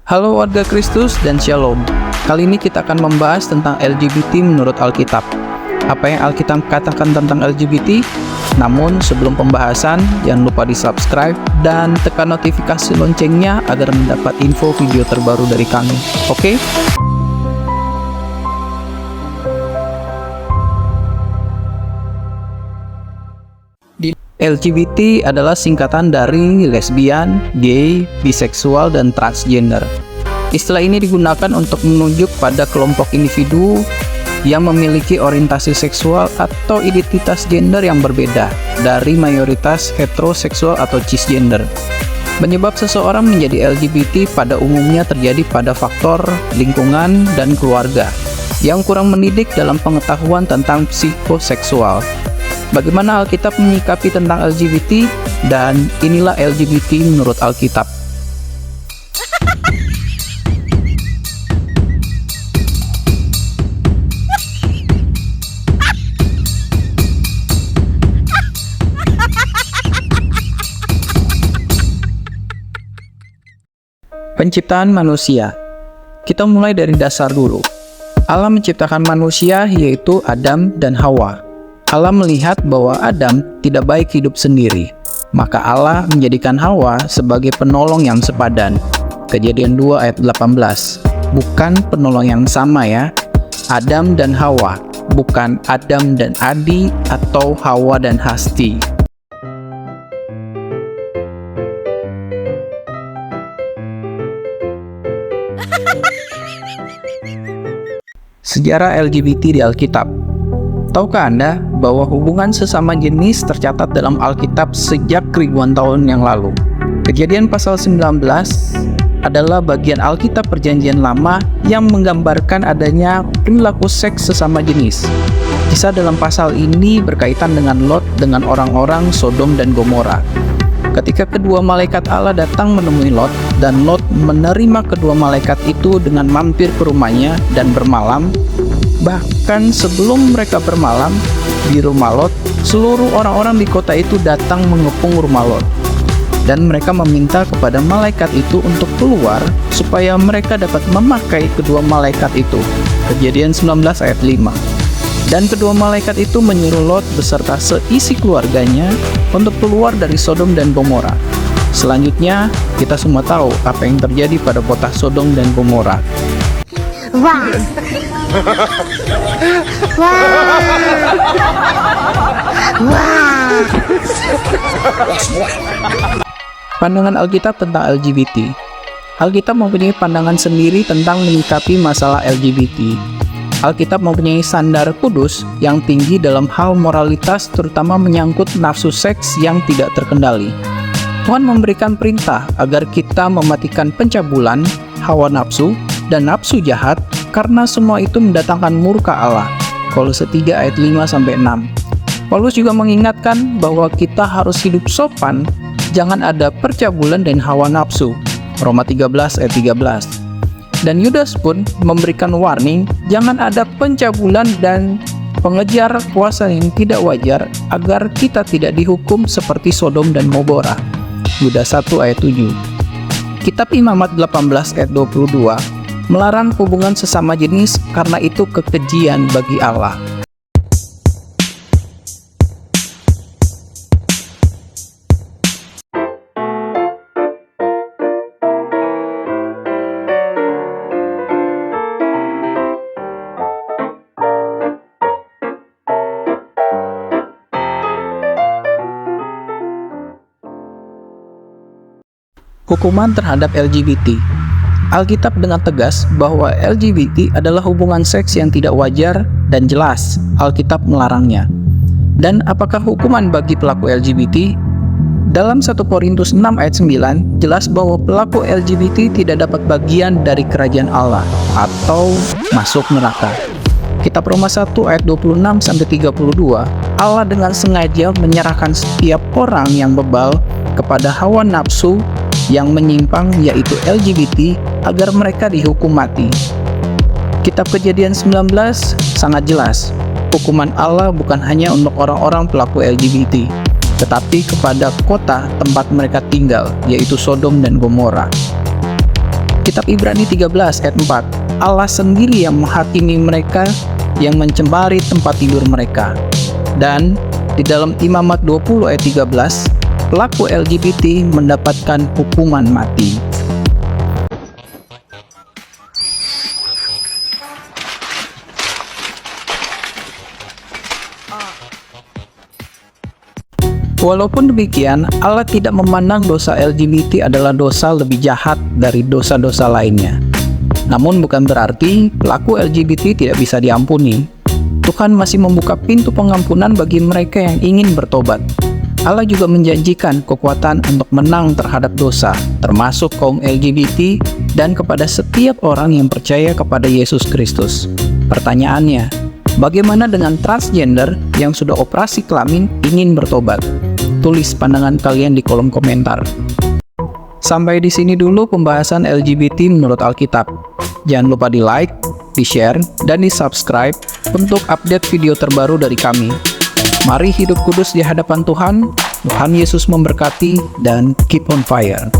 Halo warga Kristus dan Shalom. Kali ini kita akan membahas tentang LGBT menurut Alkitab. Apa yang Alkitab katakan tentang LGBT? Namun sebelum pembahasan, jangan lupa di-subscribe dan tekan notifikasi loncengnya agar mendapat info video terbaru dari kami. Oke? LGBT adalah singkatan dari lesbian, gay, biseksual, dan transgender. Istilah ini digunakan untuk menunjuk pada kelompok individu yang memiliki orientasi seksual atau identitas gender yang berbeda dari mayoritas heteroseksual atau cisgender. Penyebab seseorang menjadi LGBT pada umumnya terjadi pada faktor lingkungan dan keluarga yang kurang mendidik dalam pengetahuan tentang psikoseksual. Bagaimana Alkitab menyikapi tentang LGBT, dan inilah LGBT menurut Alkitab. Penciptaan manusia. Kita mulai dari dasar dulu. Allah menciptakan manusia, yaitu Adam dan Hawa. Allah melihat bahwa Adam tidak baik hidup sendiri, maka Allah menjadikan Hawa sebagai penolong yang sepadan. Kejadian 2 ayat 18. Bukan penolong yang sama ya. Adam dan Hawa, bukan Adam dan Adi atau Hawa dan Hasti. Sejarah LGBT di Alkitab. Tahukah Anda bahwa hubungan sesama jenis tercatat dalam Alkitab sejak ribuan tahun yang lalu? Kejadian pasal 19 adalah bagian Alkitab Perjanjian Lama yang menggambarkan adanya perilaku seks sesama jenis. Kisah dalam pasal ini berkaitan dengan Lot dengan orang-orang Sodom dan Gomora. Ketika kedua malaikat Allah datang menemui Lot, dan Lot menerima kedua malaikat itu dengan mampir ke rumahnya dan bermalam. Bahkan sebelum mereka bermalam di rumah Lot, seluruh orang-orang di kota itu datang mengepung rumah Lot. Dan mereka meminta kepada malaikat itu untuk keluar supaya mereka dapat memakai kedua malaikat itu. Kejadian 19 ayat 5. Dan kedua malaikat itu menyuruh Lot beserta seisi keluarganya untuk keluar dari Sodom dan Gomora. Selanjutnya, kita semua tahu apa yang terjadi pada kota Sodom dan Gomora. Wah. Wah. Wah. Pandangan Alkitab tentang LGBT. Alkitab mempunyai pandangan sendiri tentang menyikapi masalah LGBT. Alkitab mempunyai standar kudus yang tinggi dalam hal moralitas, terutama menyangkut nafsu seks yang tidak terkendali. Tuhan memberikan perintah agar kita mematikan pencabulan, hawa nafsu, dan nafsu jahat, karena semua itu mendatangkan murka Allah. Kolose 3 ayat 5-6. Paulus juga mengingatkan bahwa kita harus hidup sopan, jangan ada percabulan dan hawa nafsu. Roma 13 ayat 13. Dan Yudas pun memberikan warning, jangan ada pencabulan dan pengejar kuasa yang tidak wajar, agar kita tidak dihukum seperti Sodom dan Gomora. Yudas 1 ayat 7. Kitab Imamat 18 ayat 22 melarang hubungan sesama jenis karena itu kekejian bagi Allah. Hukuman terhadap LGBT. Alkitab dengan tegas bahwa LGBT adalah hubungan seks yang tidak wajar dan jelas Alkitab melarangnya. Dan apakah hukuman bagi pelaku LGBT? Dalam 1 Korintus 6 ayat 9 jelas bahwa pelaku LGBT tidak dapat bagian dari kerajaan Allah atau masuk neraka. Kitab Roma 1 ayat 26-32, Allah dengan sengaja menyerahkan setiap orang yang bebal kepada hawa nafsu yang menyimpang, yaitu LGBT, agar mereka dihukum mati. Kitab Kejadian 19 sangat jelas, hukuman Allah bukan hanya untuk orang-orang pelaku LGBT, tetapi kepada kota tempat mereka tinggal, yaitu Sodom dan Gomora. Kitab Ibrani 13 ayat 4, Allah sendiri yang menghakimi mereka yang mencemari tempat tidur mereka. Dan di dalam Imamat 20 ayat 13, pelaku LGBT mendapatkan hukuman mati. Walaupun demikian, Allah tidak memandang dosa LGBT adalah dosa lebih jahat dari dosa-dosa lainnya. Namun bukan berarti pelaku LGBT tidak bisa diampuni. Tuhan masih membuka pintu pengampunan bagi mereka yang ingin bertobat. Allah juga menjanjikan kekuatan untuk menang terhadap dosa, termasuk kaum LGBT dan kepada setiap orang yang percaya kepada Yesus Kristus. Pertanyaannya, bagaimana dengan transgender yang sudah operasi kelamin ingin bertobat? Tulis pandangan kalian di kolom komentar. Sampai di sini dulu pembahasan LGBT menurut Alkitab. Jangan lupa di like, di share, dan di subscribe untuk update video terbaru dari kami. Mari hidup kudus di hadapan Tuhan. Tuhan Yesus memberkati dan keep on fire.